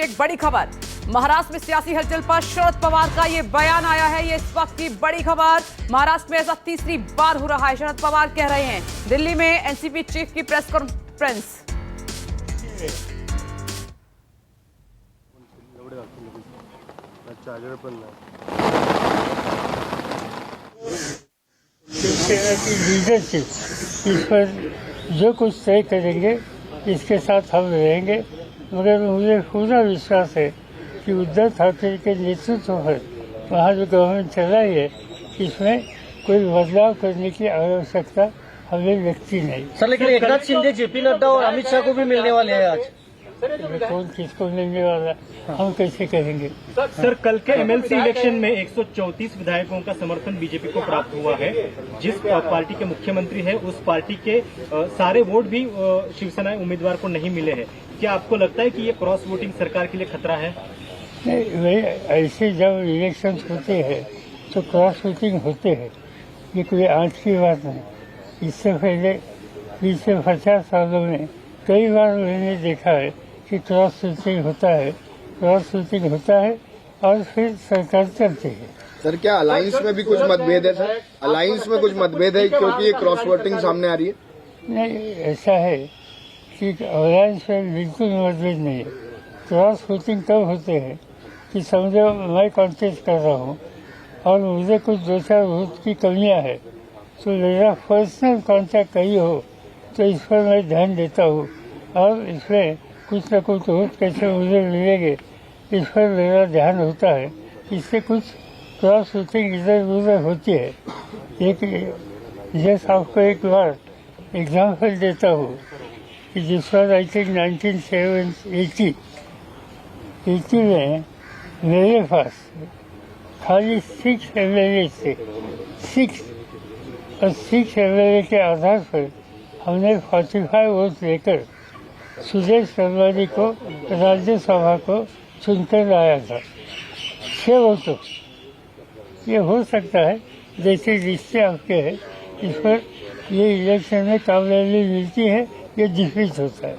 एक बड़ी खबर, महाराष्ट्र में सियासी हलचल पर शरद पवार का ये बयान आया है। ये इस वक्त की बड़ी खबर, महाराष्ट्र में ऐसा तीसरी बार हो रहा है। शरद पवार कह रहे हैं, दिल्ली में एनसीपी चीफ की प्रेस कॉन्फ्रेंस। शिवसेना की लीडरशिप इस पर जो कुछ तय करेंगे इसके साथ हम रहेंगे, मगर मुझे पूरा विश्वास है कि उद्धव ठाकरे के नेतृत्व पर वहाँ जो गवर्नमेंट चलाई है इसमें कोई बदलाव करने की आवश्यकता हमें व्यक्ति नहीं। सर, लेकिन एकनाथ शिंदे, जेपी नड्डा और अमित शाह को भी मिलने वाले हैं आज। कौन किसको मिलने वाला, हम कैसे कहेंगे? सर, कल के एमएलसी इलेक्शन में 134 विधायकों का समर्थन बीजेपी को प्राप्त हुआ है। जिस पार्टी के मुख्यमंत्री है उस पार्टी के सारे वोट भी शिवसेना उम्मीदवार को नहीं मिले हैं। क्या आपको लगता है कि ये क्रॉस वोटिंग सरकार के लिए खतरा है? नहीं, वही ऐसे जब इलेक्शन होते हैं तो क्रॉस वोटिंग होते हैं, ये कोई आज की बात नहीं। इससे पहले पिछले 50 सालों में कई बार मैंने देखा है कि क्रॉस वोटिंग होता है और फिर सरकार चलती है। सर, क्या अलायंस में भी कुछ मतभेद है? सर, अलायंस में कुछ मतभेद है क्योंकि ये क्रॉस वोटिंग सामने आ रही है? नहीं, ऐसा है कि अलायंस में बिल्कुल मतभेद नहीं है। क्रॉस वोटिंग तब होते हैं कि समझो मैं कॉन्टेस्ट कर रहा हूँ और मुझे कुछ 2-4 वोट की कमियाँ है, तो मेरा पर्सनल कॉन्टैक्ट कहीं हो तो इस पर मैं ध्यान देता हूँ और इसमें कुछ न कुछ वोट कैसे मुझे मिलेंगे इस पर मेरा ध्यान होता है। इससे कुछ क्रॉस वोटिंग इधर उधर होती है। जैसे आपको एक बार एग्जाम्पल देता हूँ कि जिस बार आई थिंक 1980 में मेरे पास खाली 6 MLA थे, 6 और 6 MLA के आधार पर हमने 45 वोट लेकर सुरेश रंगारी को राज्यसभा को चुनकर लाया था, 6 वोटों। ये हो सकता है जैसे रिश्ते आपके हैं, इस पर ये इलेक्शन में कामयाबी मिलती है, ये डिफीट होता है।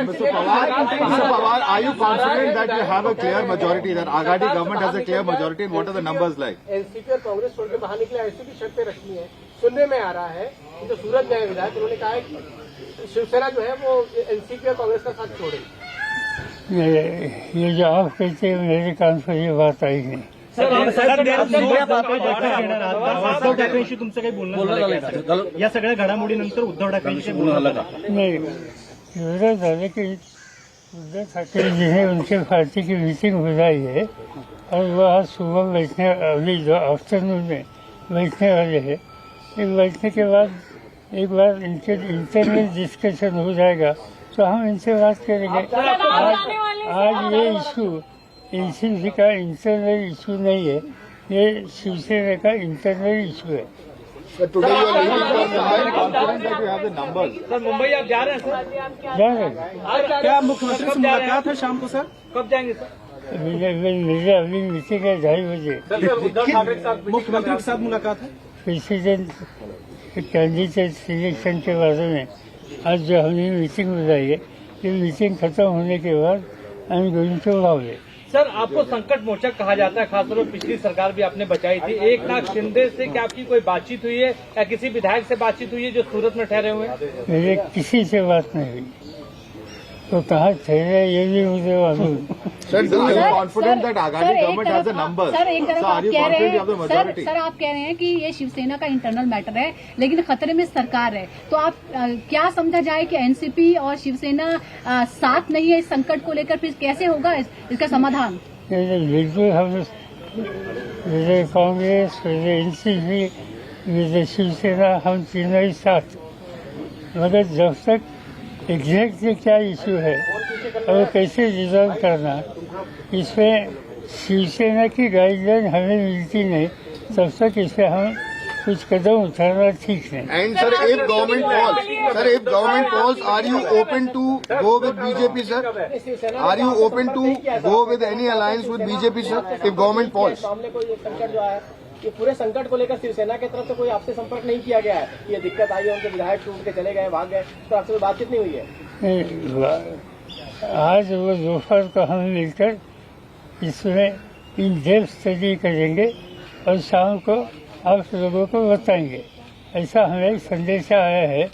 Mr. Pawar, are you confident that you have a clear majority, that Aghadi government has a clear majority, and what are the numbers like? NCP और कांग्रेस छोड़ के बाहर निकले, ऐसी भी शर्तें रखी हैं। सुनने में आ रहा है कि जो सूरज न्याय विधायक, उन्होंने कहा है कि शिवसेना जो है वो एनसीपी और कांग्रेस का साथ छोड़े। ये जो आप कहते हैं मेरे कान पर ये बात आई नहीं। उद्धव ठाकरेंशी तुमचं काही बोलणं या सगळ्या घडामोडीनंतर उद्धव ठाकरेंशी बोलणं नहीं, एवढं झालं की उद्धव ठाकरे जी ने उनके पार्टी की मीटिंग बुलाई है और वो आज सुबह बैठने, अभी जो आफ्टरनून में बैठने वाले हैं। एक बैठने के बाद एक बार इनके इंटरनल डिस्कशन हो जाएगा तो हम इनसे बात करेंगे। आज ये इशू एनसीपी का इंटरनल इशू नहीं है, ये शिवसेना का इंटरनल इशू है। Sir, today you are leaving for Mumbai, confident that you have the numbers. Sir, Mumbai आप जा रहे हैं? सर, जा रहे हैं। क्या मुख्यमंत्री से मुलाकात है शाम को? सर, कब जाएंगे? सर, मेरे अभी मीटिंग है 2:30 बजे। उद्धव ठाकरे के साथ मुख्यमंत्री के साथ मुलाकात है? प्रेसिडेंट कैंडिडेट सिलेक्शन के बारे में आज जो हमने मीटिंग बुलाई है, ये मीटिंग खत्म होने के बाद I am going to Lahore. Sir, आपको संकट मोचक कहा जाता है, खासतौर पर पिछली सरकार भी आपने बचाई थी। एकनाथ शिंदे से क्या आपकी कोई बातचीत हुई है या किसी विधायक से बातचीत हुई है जो सूरत में ठहरे हुए हैं? मेरे किसी से बात नहीं हुई, तो कहाँ ठहरे ये भी मुझे मालूम। Sir, are you confident that Aghadi government has the numbers? Sir, एक तरफ So, आप are you कह रहे confident you have the हैं, majority? सर आप कह रहे हैं कि ये शिवसेना का इंटरनल मैटर है, लेकिन खतरे में सरकार है। तो आप क्या समझा जाए कि एनसीपी और शिवसेना साथ नहीं है इस संकट को लेकर, फिर कैसे होगा इसका समाधान? बिल्कुल, हम कांग्रेस, एनसीपी, शिवसेना, हम तीनों ही साथ, मगर जब तक एग्जैक्टली क्या इशू है और कैसे रिजॉल्व करना, इसमें शिवसेना की गाइडलाइन हमें मिलती नहीं, तब तक इसे हम कुछ कदम उठाना ठीक नहीं। And sir, if government falls, are you open to go with BJP, sir? Are you open to go with any alliance with BJP, sir? If government falls. सामने कोई एक संकट जो आया, ये पूरे संकट को लेकर शिवसेना की तरफ से कोई आपसे संपर्क नहीं किया गया है? ये दिक्कत आई है, उनके विधायक टूट के चले गए, भाग गए, तो आपसे कोई बातचीत नहीं हुई है? आज वो दोपहर को हम मिलकर इसमें इन डेप्थ स्टडी करेंगे और शाम को आप लोगों को बताएंगे। ऐसा हमें संदेश आया है।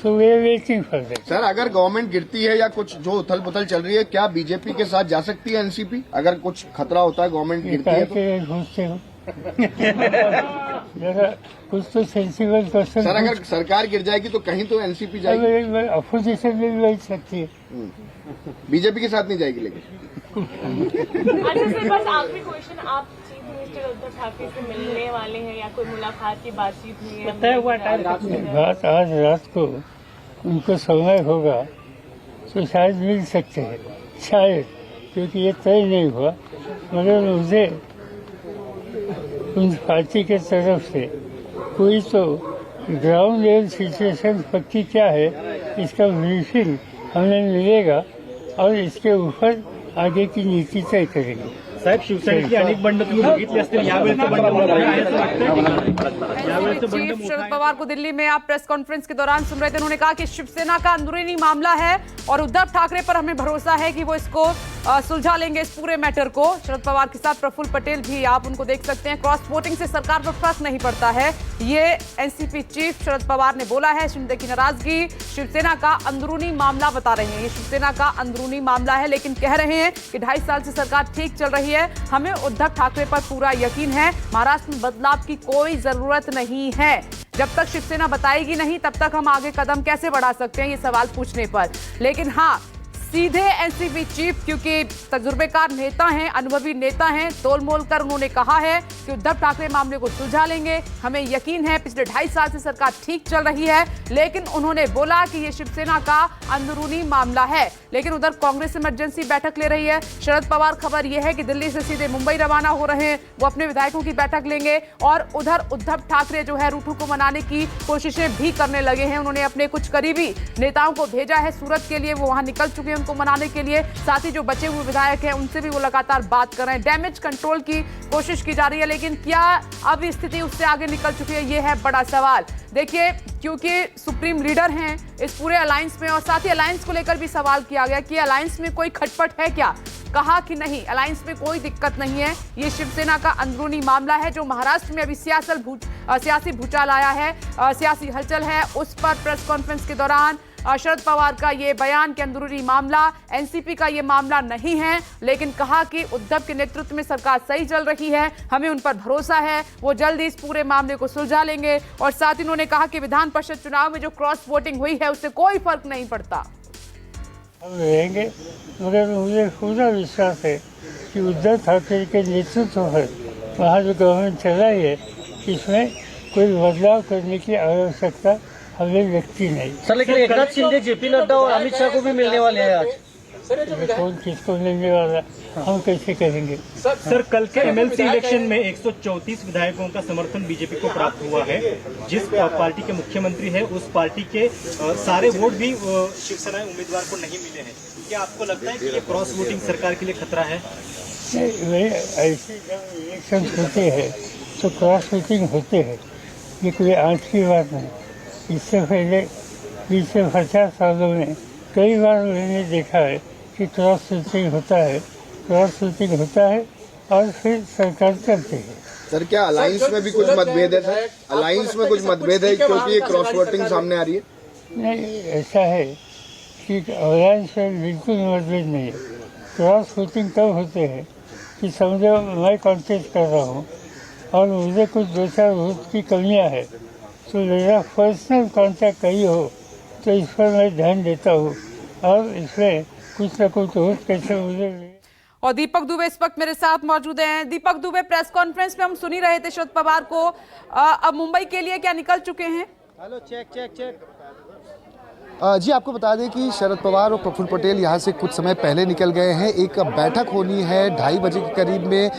सो वे वेटिंग फॉर दैट। सर, अगर गवर्नमेंट गिरती है या कुछ जो उथल पुथल चल रही है, क्या बीजेपी के साथ जा सकती है एनसीपी? अगर कुछ खतरा होता है, गवर्नमेंट गिरती है तो? पूछते हो जरा कुछ तो सेंसिबल क्वेश्चन। सर, अगर सरकार गिर जाएगी तो कहीं तो एनसीपी जाएगी। अपोजिशन में भी बैठ सकती है, बीजेपी के साथ नहीं जाएगी। लेकिन अच्छा सर, बस आखिरी क्वेश्चन, आप चीफ मिनिस्टर उद्धव ठाकरे से मिलने वाले हैं या कोई मुलाकात की बातचीत हुई है? तय हुआ टाइम बात आज रात को उनको समय होगा तो शायद मिल सकते हैं, शायद, क्योंकि ये तय नहीं हुआ। मगर मुझे उन पार्टी के तरफ से कोई तो ग्राउंड लेवल सिचुएशन पक्की क्या है इसका ब्रीफिंग हमें मिलेगा और इसके ऊपर आगे की नीति तय करेंगे। साहेब, शिवसेनेतली अनेक बंड तुम्ही बघितली असतील, यावेळेचं बंड मोठं आहे असं वाटतं? यावेळेचं बंड चीफ मोठं शरद आहे? पवार को दिल्ली में आप प्रेस कॉन्फ्रेंस के दौरान सुन रहे थे। उन्होंने कहा कि शिवसेना का अंदरूनी मामला है और उद्धव ठाकरे पर हमें भरोसा है कि वो इसको सुलझा लेंगे, इस पूरे मैटर को। शरद पवार के साथ प्रफुल्ल पटेल भी, आप उनको देख सकते हैं। क्रॉस वोटिंग से सरकार पर फर्क नहीं पड़ता है, ये एनसीपी चीफ शरद पवार ने बोला है। शिंदे की नाराजगी शिवसेना का अंदरूनी मामला बता रहे हैं। ये शिवसेना का अंदरूनी मामला है, लेकिन कह रहे हैं कि 2.5 साल से सरकार ठीक चल रही है, हमें उद्धव ठाकरे पर पूरा यकीन है। महाराष्ट्र में बदलाव की कोई जरूरत नहीं है। जब तक शिवसेना बताएगी नहीं तब तक हम आगे कदम कैसे बढ़ा सकते हैं, ये सवाल पूछने पर। लेकिन हाँ, सीधे एनसीपी चीफ, क्योंकि तजुर्बेकार नेता हैं, अनुभवी नेता हैं, तोल मोल कर उन्होंने कहा है कि उद्धव ठाकरे मामले को सुलझा लेंगे, हमें यकीन है। पिछले 2.5 साल से सरकार ठीक चल रही है, लेकिन उन्होंने बोला कि ये शिवसेना का अंदरूनी मामला है। लेकिन उधर कांग्रेस इमरजेंसी बैठक ले रही है। शरद पवार, खबर यह है कि दिल्ली से सीधे मुंबई रवाना हो रहे हैं, वो अपने विधायकों की बैठक लेंगे। और उधर उद्धव ठाकरे जो है रूठू को मनाने की कोशिशें भी करने लगे हैं। उन्होंने अपने कुछ करीबी नेताओं को भेजा है सूरत के लिए, वो वहां निकल चुके हैं उनको मनाने के लिए। साथ ही जो बचे हुए विधायक हैं उनसे भी वो लगातार बात कर रहे हैं। डैमेज कंट्रोल की कोशिश की जा रही है, लेकिन क्या अब स्थिति उससे आगे निकल चुकी है, ये है बड़ा सवाल। देखिए, क्योंकि सुप्रीम लीडर हैं इस पूरे अलायंस में, और साथ ही अलायंस को लेकर भी सवाल किया गया कि अलायंस में कोई खटपट है क्या। कहा कि नहीं, अलायंस में कोई दिक्कत नहीं है, ये शिवसेना का अंदरूनी मामला है। जो महाराष्ट्र में अभी सियासी भूचाल आया है, सियासी हलचल है, उस पर प्रेस कॉन्फ्रेंस के दौरान शरद पवार का ये बयान कि अंदरूनी मामला एनसीपी का ये मामला नहीं है, लेकिन कहा कि उद्धव के नेतृत्व में सरकार सही चल रही है, हमें उन पर भरोसा है, वो जल्द ही इस पूरे मामले को सुलझा लेंगे। और साथ ही उन्होंने कहा कि विधान परिषद चुनाव में जो क्रॉस वोटिंग हुई है उससे कोई फर्क नहीं पड़ता। हम रहेंगे, मगर मुझे पूरा विश्वास है कि उद्धव ठाकरे के नेतृत्व पर वहाँ जो गवर्नमेंट चला है, इसमें कोई बदलाव करने की आवश्यकता हमें व्यक्ति नहीं। सर, लेकिन एकनाथ शिंदे, जेपी नड्डा और अमित शाह को भी मिलने वाले हैं आज। कौन किसको मिलने वाला, हम कैसे कहेंगे। सर, कल के एमएलसी इलेक्शन में 134 विधायकों का समर्थन बीजेपी को प्राप्त हुआ है। जिस पार्टी के मुख्यमंत्री है उस पार्टी के सारे वोट भी शिवसेना उम्मीदवार को नहीं मिले हैं। क्या आपको लगता है कि ये क्रॉस वोटिंग सरकार के लिए खतरा है? ऐसे जब इलेक्शन होते हैं तो क्रॉस वोटिंग होते हैं, ये कोई आज की बात नहीं। इससे पहले 20 से 50 सालों में कई बार मैंने देखा है कि क्रॉस वोटिंग होता है, और फिर सरकार चलती है। सर, क्या अलायंस में भी कुछ मतभेद है? सर, अलायंस में कुछ मतभेद है क्योंकि ये क्रॉस वोटिंग सामने आ रही है? नहीं, ऐसा है कि अलायंस में बिल्कुल मतभेद नहीं है। क्रॉस वोटिंग तब होते हैं कि समझो मैं कॉन्टेस्ट कर रहा हूँ और मुझे कुछ 2-4 वोट की कमियाँ है, तो मेरा पर्सनल कॉन्टैक्ट कहीं हो तो इस पर मैं ध्यान देता हूँ और इसमें कुछ न कुछ वोट कैसे मुझे। और दीपक दुबे इस वक्त मेरे साथ मौजूद हैं। दीपक दुबे, प्रेस कॉन्फ्रेंस में हम सुन ही रहे थे शरद पवार को, अब मुंबई के लिए क्या निकल चुके हैं? Hello, check. जी, आपको बता दें कि शरद पवार और प्रफुल्ल पटेल यहाँ से कुछ समय पहले निकल गए हैं। एक बैठक होनी है 2:30 बजे के करीब में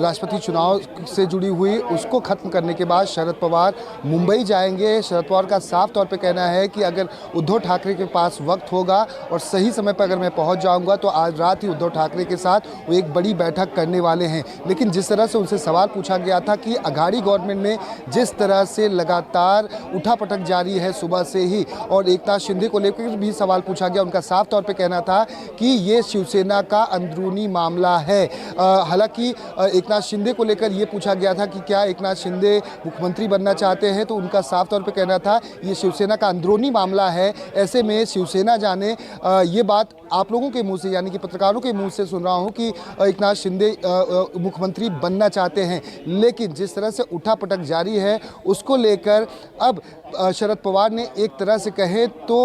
राष्ट्रपति चुनाव से जुड़ी हुई, उसको ख़त्म करने के बाद शरद पवार मुंबई जाएंगे। शरद पवार का साफ तौर पे कहना है कि अगर उद्धव ठाकरे के पास वक्त होगा और सही समय पर अगर मैं पहुँच जाऊँगा तो आज रात ही उद्धव ठाकरे के साथ वो एक बड़ी बैठक करने वाले हैं। लेकिन जिस तरह से उनसे सवाल पूछा गया था कि अघाड़ी गवर्नमेंट में जिस तरह से लगातार उठापटक जारी है सुबह से ही, और एकनाथ शिंदे को लेकर भी सवाल पूछा गया। उनका साफ तौर पे कहना था कि ये शिवसेना का अंदरूनी मामला है। हालांकि एकनाथ शिंदे को लेकर ये पूछा गया था कि क्या एकनाथ शिंदे मुख्यमंत्री बनना चाहते हैं, तो उनका साफ तौर पे कहना था ये शिवसेना का अंदरूनी मामला है। ऐसे में शिवसेना जाने, ये बात आप लोगों के मुंह से यानी कि पत्रकारों के मुंह से सुन रहा हूं कि एकनाथ शिंदे मुख्यमंत्री बनना चाहते हैं, लेकिन जिस तरह से उठापटक जारी है उसको लेकर अब शरद पवार ने एक तरह से कहे तो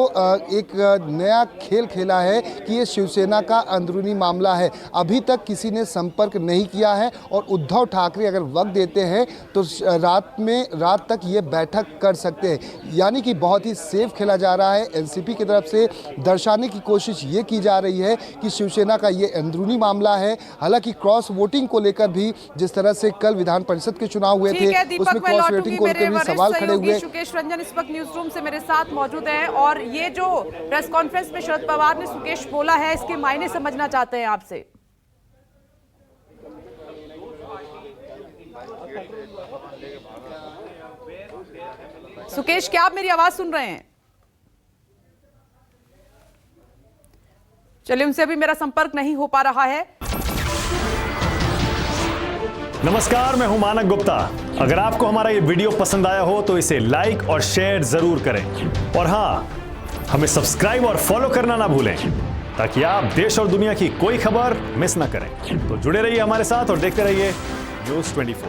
एक नया खेल खेला है कि ये शिवसेना का अंदरूनी मामला है। अभी तक किसी ने संपर्क नहीं किया है और उद्धव ठाकरे अगर वक्त देते हैं तो रात तक ये बैठक कर सकते हैं, यानी कि बहुत ही सेफ खेला जा रहा है। एनसीपी की तरफ से दर्शाने की कोशिश ये की जा रही है कि शिवसेना का ये अंदरूनी मामला है। हालांकि क्रॉस वोटिंग को लेकर भी जिस तरह से कल विधान परिषद के चुनाव हुए थे उसमें क्रॉस वोटिंग को लेकर भी सवाल खड़े हुए। सुकेश रंजन इस वक्त न्यूज रूम से मेरे साथ मौजूद हैं और ये जो प्रेस कॉन्फ्रेंस में शरद पवार ने सुकेश बोला है इसके मायने समझना चाहते हैं आपसे। सुकेश, क्या आप मेरी आवाज सुन रहे हैं? चलिए, उनसे अभी मेरा संपर्क नहीं हो पा रहा है। नमस्कार, मैं हूं मानक गुप्ता। अगर आपको हमारा ये वीडियो पसंद आया हो तो इसे लाइक और शेयर जरूर करें और हां, हमें सब्सक्राइब और फॉलो करना ना भूलें ताकि आप देश और दुनिया की कोई खबर मिस ना करें। तो जुड़े रहिए हमारे साथ और देखते रहिए न्यूज़ 24।